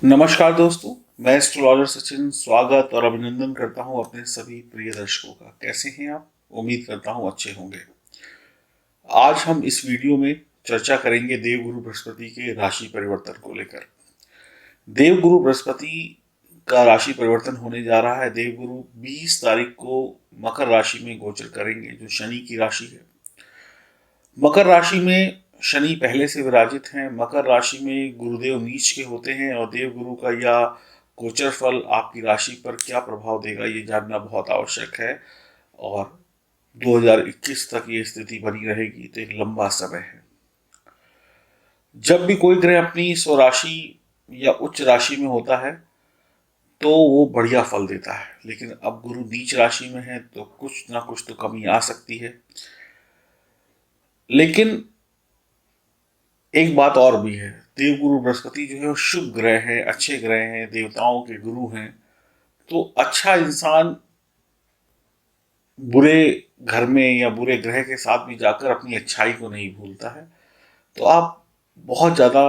नमस्कार दोस्तों, मैं एस्ट्रोलॉजर सचिन स्वागत और अभिनंदन करता हूं अपने सभी प्रिय दर्शकों का। कैसे हैं आप? उम्मीद करता हूं अच्छे होंगे। आज हम इस वीडियो में चर्चा करेंगे देवगुरु बृहस्पति के राशि परिवर्तन को लेकर। देवगुरु बृहस्पति का राशि परिवर्तन होने जा रहा है। देवगुरु 20 तारीख को मकर राशि में गोचर करेंगे, जो शनि की राशि है। मकर राशि में शनि पहले से विराजित हैं। मकर राशि में गुरुदेव नीच के होते हैं और देवगुरु का यह गोचर फल आपकी राशि पर क्या प्रभाव देगा, ये जानना बहुत आवश्यक है। और 2021 तक ये स्थिति बनी रहेगी, तो एक लंबा समय है। जब भी कोई ग्रह अपनी स्वराशि या उच्च राशि में होता है तो वो बढ़िया फल देता है, लेकिन अब गुरु नीच राशि में है तो कुछ ना कुछ तो कमी आ सकती है। लेकिन एक बात और भी है, देवगुरु बृहस्पति जो है वो शुभ ग्रह है, अच्छे ग्रह हैं, देवताओं के गुरु हैं। तो अच्छा इंसान बुरे घर में या बुरे ग्रह के साथ भी जाकर अपनी अच्छाई को नहीं भूलता है। तो आप बहुत ज़्यादा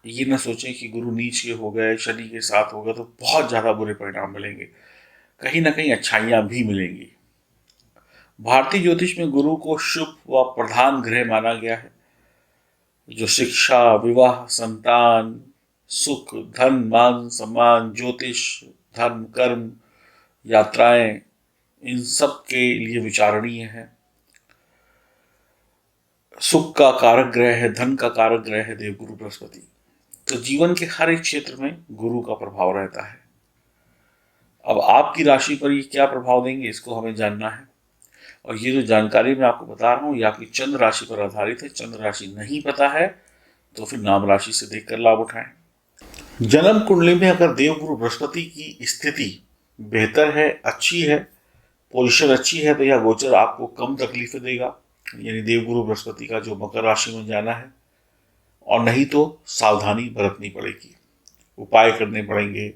ये ना सोचें कि गुरु नीच के हो गए, शनि के साथ हो गए तो बहुत ज़्यादा बुरे परिणाम मिलेंगे। कहीं ना कहीं अच्छाइयाँ भी मिलेंगी। भारतीय ज्योतिष में गुरु को शुभ व प्रधान ग्रह माना गया है, जो शिक्षा, विवाह, संतान, सुख, धन, मान सम्मान, ज्योतिष, धर्म, कर्म, यात्राएं, इन सब के लिए विचारणीय है। सुख का कारक ग्रह है, धन का कारक ग्रह है देवगुरु बृहस्पति। तो जीवन के हर एक क्षेत्र में गुरु का प्रभाव रहता है। अब आपकी राशि पर ये क्या प्रभाव देंगे, इसको हमें जानना है। और ये जो जानकारी मैं आपको बता रहा हूँ, ये आपकी चंद्र राशि पर आधारित है। चंद्र राशि नहीं पता है तो फिर नाम राशि से देखकर लाभ उठाएं। जन्म कुंडली में अगर देवगुरु बृहस्पति की स्थिति बेहतर है, अच्छी है, पोजीशन अच्छी है, तो यह गोचर आपको कम तकलीफें देगा। यानी देवगुरु बृहस्पति का जो मकर राशि में जाना है, और नहीं तो सावधानी बरतनी पड़ेगी, उपाय करने पड़ेंगे,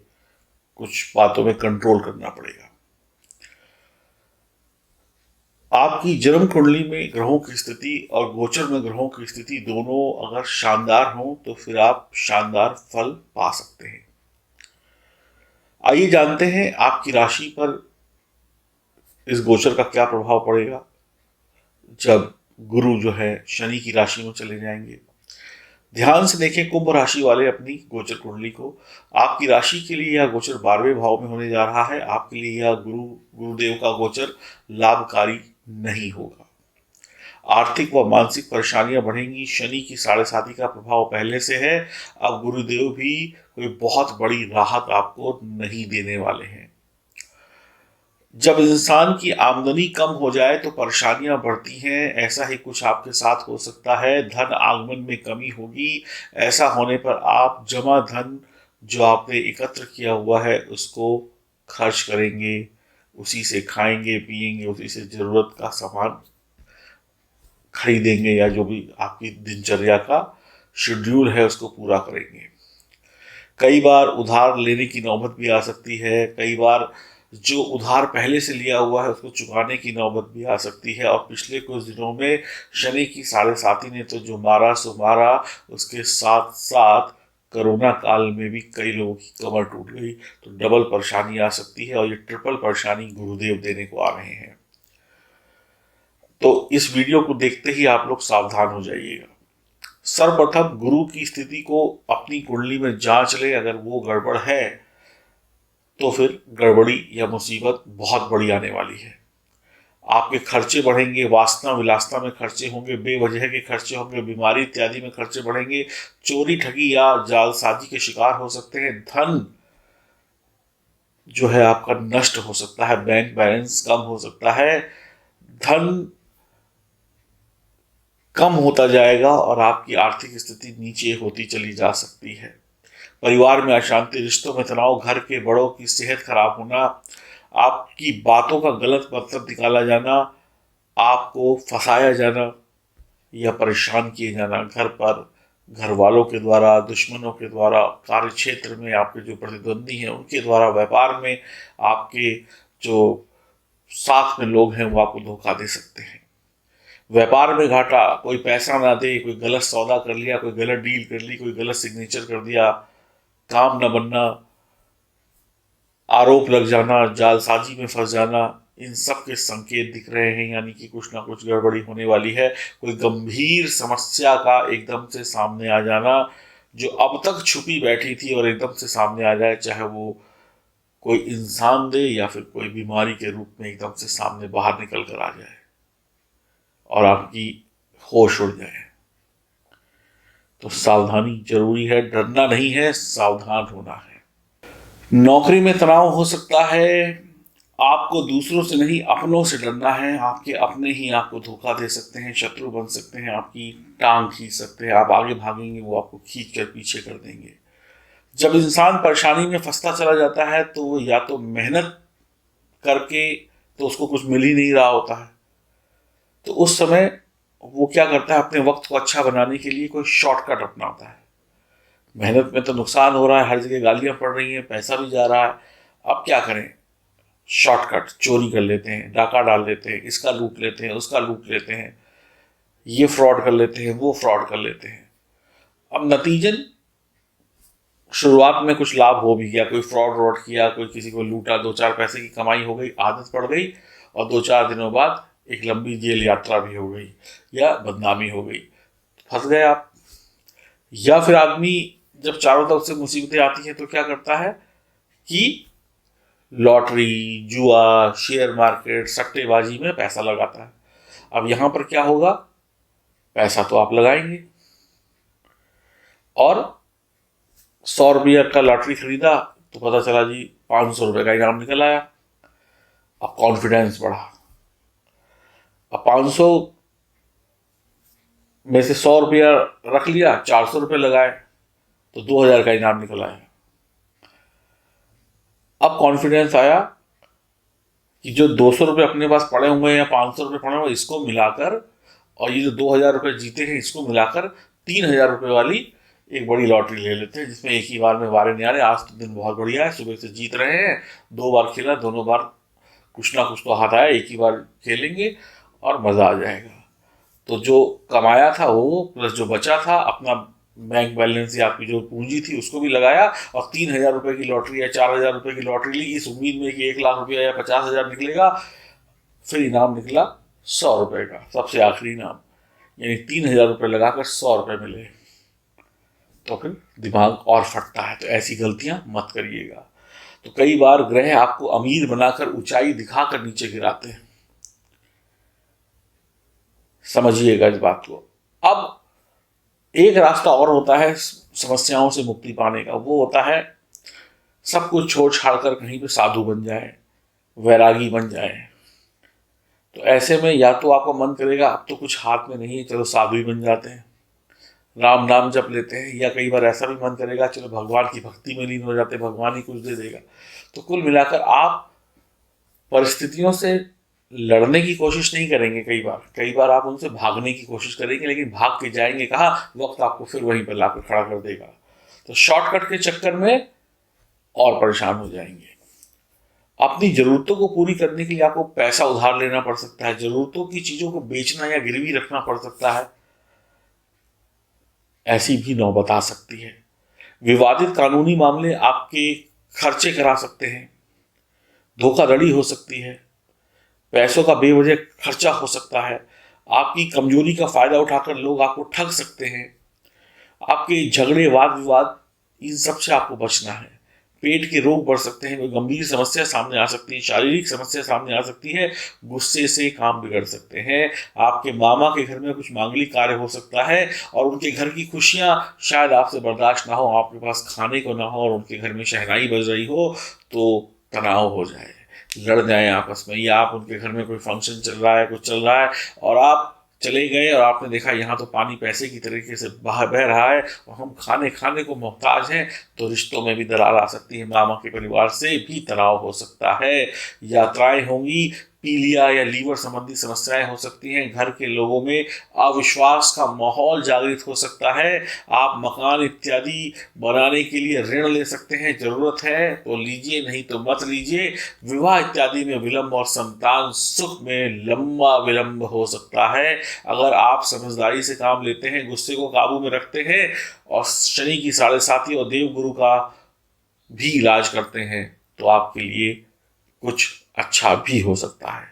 कुछ बातों में कंट्रोल करना पड़ेगा। आपकी जन्म कुंडली में ग्रहों की स्थिति और गोचर में ग्रहों की स्थिति दोनों अगर शानदार हो तो फिर आप शानदार फल पा सकते हैं। आइए जानते हैं आपकी राशि पर इस गोचर का क्या प्रभाव पड़ेगा जब गुरु जो है शनि की राशि में चले जाएंगे। ध्यान से देखें कुंभ राशि वाले अपनी गोचर कुंडली को। आपकी राशि के लिए यह गोचर 12वें भाव में होने जा रहा है। आपके लिए यह गुरुदेव का गोचर लाभकारी नहीं होगा। आर्थिक व मानसिक परेशानियां बढ़ेंगी। शनि की 7.5 का प्रभाव पहले से है। अब गुरुदेव भी कोई बहुत बड़ी राहत आपको नहीं देने वाले हैं। जब इंसान की आमदनी कम हो जाए तो परेशानियां बढ़ती हैं। ऐसा ही कुछ आपके साथ हो सकता है। धन आगमन में कमी होगी। ऐसा होने पर आप जमा धन जो आपने एकत्र किया हुआ है उसको खर्च करेंगे, उसी से खाएंगे पिएंगे, उसी से जरूरत का सामान खरीदेंगे, या जो भी आपकी दिनचर्या का शेड्यूल है उसको पूरा करेंगे। कई बार उधार लेने की नौबत भी आ सकती है। कई बार जो उधार पहले से लिया हुआ है उसको चुकाने की नौबत भी आ सकती है। और पिछले कुछ दिनों में शनि की 7.5 ने तो जो मारा सो मारा, उसके साथ साथ कोरोना काल में भी कई लोगों की कमर टूट गई। तो डबल परेशानी आ सकती है, और ये ट्रिपल परेशानी गुरुदेव देने को आ रहे हैं। तो इस वीडियो को देखते ही आप लोग सावधान हो जाइएगा। सर्वप्रथम गुरु की स्थिति को अपनी कुंडली में जांच ले। अगर वो गड़बड़ है तो फिर गड़बड़ी या मुसीबत बहुत बड़ी आने वाली है। आपके खर्चे बढ़ेंगे, वासना विलासना में खर्चे होंगे, बेवजह के खर्चे होंगे, बीमारी इत्यादि में खर्चे बढ़ेंगे, चोरी ठगी या जालसाजी के शिकार हो सकते हैं। धन जो है आपका नष्ट हो सकता है, बैंक बैलेंस कम हो सकता है, धन कम होता जाएगा और आपकी आर्थिक स्थिति नीचे होती चली जा सकती है। परिवार में अशांति, रिश्तों में तनाव, घर के बड़ों की सेहत खराब होना, आपकी बातों का गलत मतलब निकाला जाना, आपको फंसाया जाना या परेशान किए जाना, घर पर घर वालों के द्वारा, दुश्मनों के द्वारा, कार्य क्षेत्र में आपके जो प्रतिद्वंदी हैं उनके द्वारा, व्यापार में आपके जो साथ में लोग हैं वो आपको धोखा दे सकते हैं। व्यापार में घाटा, कोई पैसा ना दे, कोई गलत सौदा कर लिया, कोई गलत डील कर ली, कोई गलत सिग्नेचर कर दिया, काम न बनना, आरोप लग जाना, जालसाजी में फंस जाना, इन सब के संकेत दिख रहे हैं। यानी कि कुछ ना कुछ गड़बड़ी होने वाली है। कोई गंभीर समस्या का एकदम से सामने आ जाना, जो अब तक छुपी बैठी थी और एकदम से सामने आ जाए, चाहे वो कोई इंसान दे या फिर कोई बीमारी के रूप में एकदम से सामने बाहर निकल कर आ जाए और आपकी होश उड़ जाए। तो सावधानी जरूरी है, डरना नहीं है, सावधान होना है। नौकरी में तनाव हो सकता है। आपको दूसरों से नहीं, अपनों से डरना है। आपके अपने ही आपको धोखा दे सकते हैं, शत्रु बन सकते हैं, आपकी टांग खींच सकते हैं। आप आगे भागेंगे, वो आपको खींच कर पीछे कर देंगे। जब इंसान परेशानी में फंसता चला जाता है तो या तो मेहनत करके तो उसको कुछ मिल ही नहीं रहा होता है, तो उस समय वो क्या करता है, अपने वक्त को अच्छा बनाने के लिए कोई शॉर्टकट अपनाता है। मेहनत में तो नुकसान हो रहा है, हर जगह गालियां पड़ रही हैं, पैसा भी जा रहा है। अब क्या करें, शॉर्टकट चोरी कर लेते हैं, डाका डाल लेते हैं, इसका लूट लेते हैं, उसका लूट लेते हैं, ये फ्रॉड कर लेते हैं, वो फ्रॉड कर लेते हैं। अब नतीजन शुरुआत में कुछ लाभ हो भी गया, कोई फ्रॉड व्रॉड किया, कोई किसी को लूटा, 2-4 पैसे की कमाई हो गई, आदत पड़ गई, और 2-4 दिनों बाद एक लंबी जेल यात्रा भी हो गई या बदनामी हो गई, फंस गए आप। या फिर आदमी जब चारों तरफ से मुसीबतें आती हैं तो क्या करता है कि लॉटरी, जुआ, शेयर मार्केट, सट्टेबाजी में पैसा लगाता है। अब यहां पर क्या होगा, पैसा तो आप लगाएंगे और 100 रुपये का लॉटरी खरीदा तो पता चला जी 500 रुपये का इनाम निकल आया। अब कॉन्फिडेंस बढ़ा। अब 500 में से 100 रुपया रख लिया, 400 रुपये लगाए तो 2000 का इनाम निकल आया। अब कॉन्फिडेंस आया कि जो 200 रुपये अपने पास पड़े हुए हैं या 500 रुपये पड़े हुए, इसको मिलाकर और ये जो 2000 रुपये जीते हैं इसको मिलाकर 3000 रुपये वाली एक बड़ी लॉटरी ले लेते हैं, जिसमें एक ही बार में वारे नहीं आ रहे। आज तो दिन बहुत बढ़िया है, सुबह से जीत रहे हैं, 2 बार खेला, दोनों बार कुछ ना कुछ तो हाथ आया, एक ही बार खेलेंगे और मजा आ जाएगा। तो जो कमाया था वो प्लस जो बचा था, अपना बैंक बैलेंस या आपकी जो पूंजी थी उसको भी लगाया, और 3000 रुपये की लॉटरी या 4000 रुपये की लॉटरी ली, इस उम्मीद में कि 1 लाख रुपया या 50,000 निकलेगा। फिर इनाम निकला 100 रुपये का, सबसे आखिरी इनाम। यानी 3000 रुपये लगाकर 100 रुपये मिले, तो फिर दिमाग और फटता है। तो ऐसी गलतियां मत करिएगा। तो कई बार ग्रह आपको अमीर बनाकर ऊंचाई दिखाकर नीचे गिराते हैं, समझिएगा इस बात को। अब एक रास्ता और होता है समस्याओं से मुक्ति पाने का, वो होता है सब कुछ छोड़ छाड़ कर कहीं पे साधु बन जाए, वैरागी बन जाए। तो ऐसे में या तो आपका मन करेगा अब तो कुछ हाथ में नहीं है, चलो साधु ही बन जाते हैं, राम नाम जप लेते हैं, या कई बार ऐसा भी मन करेगा चलो भगवान की भक्ति में लीन हो जाते हैं, भगवान ही कुछ दे देगा। तो कुल मिलाकर आप परिस्थितियों से लड़ने की कोशिश नहीं करेंगे, कई बार आप उनसे भागने की कोशिश करेंगे, लेकिन भाग के जाएंगे कहाँ, वक्त आपको फिर वहीं पर लाकर खड़ा कर देगा। तो शॉर्टकट के चक्कर में और परेशान हो जाएंगे। अपनी जरूरतों को पूरी करने के लिए आपको पैसा उधार लेना पड़ सकता है, जरूरतों की चीजों को बेचना या गिरवी रखना पड़ सकता है, ऐसी भी नौबत आ सकती है। विवादित कानूनी मामले आपके खर्चे करा सकते हैं, धोखाधड़ी हो सकती है, पैसों का बेवजह खर्चा हो सकता है, आपकी कमजोरी का फायदा उठाकर लोग आपको ठग सकते हैं, आपके झगड़े वाद विवाद, इन सब से आपको बचना है। पेट के रोग बढ़ सकते हैं, कोई गंभीर समस्या सामने आ सकती है, शारीरिक समस्या सामने आ सकती है, गुस्से से काम बिगड़ सकते हैं, आपके मामा के घर में कुछ मांगलिक कार्य हो सकता है और उनके घर की खुशियां शायद आपसे बर्दाश्त ना हो, आपके पास खाने को ना हो और उनके घर में शहनाई बज रही हो तो तनाव हो जाए, लड़ जाए आपस में, या आप उनके घर में कोई फंक्शन चल रहा है, कुछ चल रहा है और आप चले गए और आपने देखा यहाँ तो पानी पैसे की तरीके से बह रहा है और हम खाने खाने को मोहताज हैं, तो रिश्तों में भी दरार आ सकती है, मामा के परिवार से भी तनाव हो सकता है, यात्राएं होंगी, पीलिया या लीवर संबंधी समस्याएं हो सकती हैं। घर के लोगों में अविश्वास का माहौल जागृत हो सकता है। आप मकान इत्यादि बनाने के लिए ऋण ले सकते हैं, जरूरत है तो लीजिए, नहीं तो मत लीजिए। विवाह इत्यादि में विलंब और संतान सुख में लंबा विलंब हो सकता है। अगर आप समझदारी से काम लेते हैं, गुस्से को काबू में रखते हैं और शनि की 7.5 और देवगुरु का भी इलाज करते हैं तो आपके लिए कुछ अच्छा भी हो सकता है।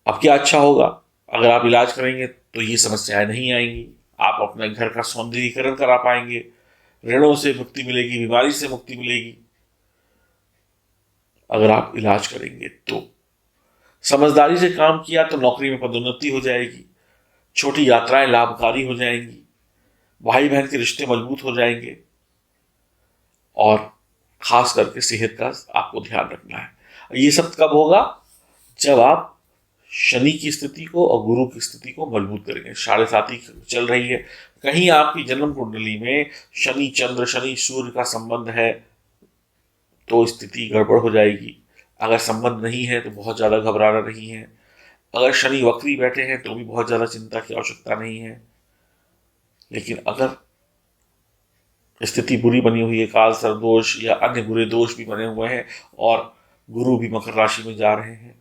अब क्या अच्छा होगा? अगर आप इलाज करेंगे तो ये समस्याएं नहीं आएंगी। आप अपने घर का सौंदर्यीकरण करा पाएंगे, ऋणों से मुक्ति मिलेगी, बीमारी से मुक्ति मिलेगी। अगर आप इलाज करेंगे तो समझदारी से काम किया तो नौकरी में पदोन्नति हो जाएगी, छोटी यात्राएं लाभकारी हो जाएंगी, भाई बहन के रिश्ते मजबूत हो जाएंगे और खास करके सेहत का आपको ध्यान रखना है। ये सब कब होगा? जब आप शनि की स्थिति को और गुरु की स्थिति को मजबूत करेंगे। 7.5 चल रही है, कहीं आपकी जन्म कुंडली में शनि चंद्र, शनि सूर्य का संबंध है तो स्थिति गड़बड़ हो जाएगी। अगर संबंध नहीं है तो बहुत ज्यादा घबराना नहीं है। अगर शनि वक्री बैठे हैं तो भी बहुत ज्यादा चिंता की आवश्यकता नहीं है। लेकिन अगर स्थिति बुरी बनी हुई है, काल सर्पदोष या अन्य बुरे दोष भी बने हुए हैं और गुरु भी मकर राशि में जा रहे हैं,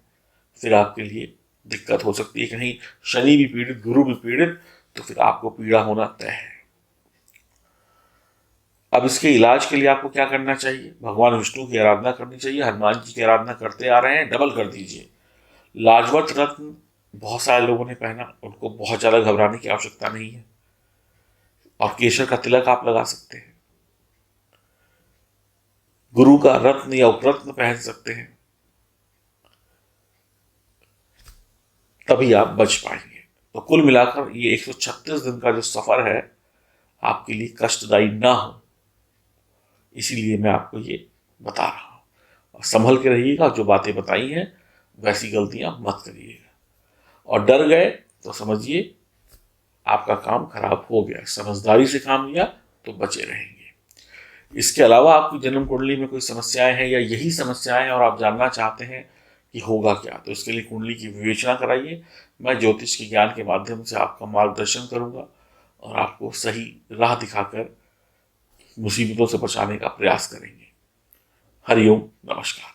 फिर आपके लिए दिक्कत हो सकती है। कहीं शनि भी पीड़ित, गुरु भी पीड़ित, तो फिर आपको पीड़ा होना तय है। अब इसके इलाज के लिए आपको क्या करना चाहिए? भगवान विष्णु की आराधना करनी चाहिए। हनुमान जी की आराधना करते आ रहे हैं, डबल कर दीजिए। लाजवत रत्न बहुत सारे लोगों ने पहना, उनको बहुत ज्यादा घबराने की आवश्यकता नहीं है। और केशर का तिलक आप लगा सकते हैं। गुरु का रत्न या उपरत्न पहन सकते हैं, तभी आप बच पाएंगे। तो कुल मिलाकर ये 136 दिन का जो सफर है आपके लिए कष्टदायी ना हो, इसीलिए मैं आपको ये बता रहा हूं। और संभल के रहिएगा, जो बातें बताई हैं वैसी गलतियां मत करिएगा। और डर गए तो समझिए आपका काम खराब हो गया। समझदारी से काम लिया तो बचे रहेंगे। इसके अलावा आपकी जन्म कुंडली में कोई समस्याएं हैं या यही समस्याएं और आप जानना चाहते हैं कि होगा क्या, तो इसके लिए कुंडली की विवेचना कराइए। मैं ज्योतिष के ज्ञान के माध्यम से आपका मार्गदर्शन करूंगा और आपको सही राह दिखाकर मुसीबतों से बचाने का प्रयास करेंगे। हरिओम, नमस्कार।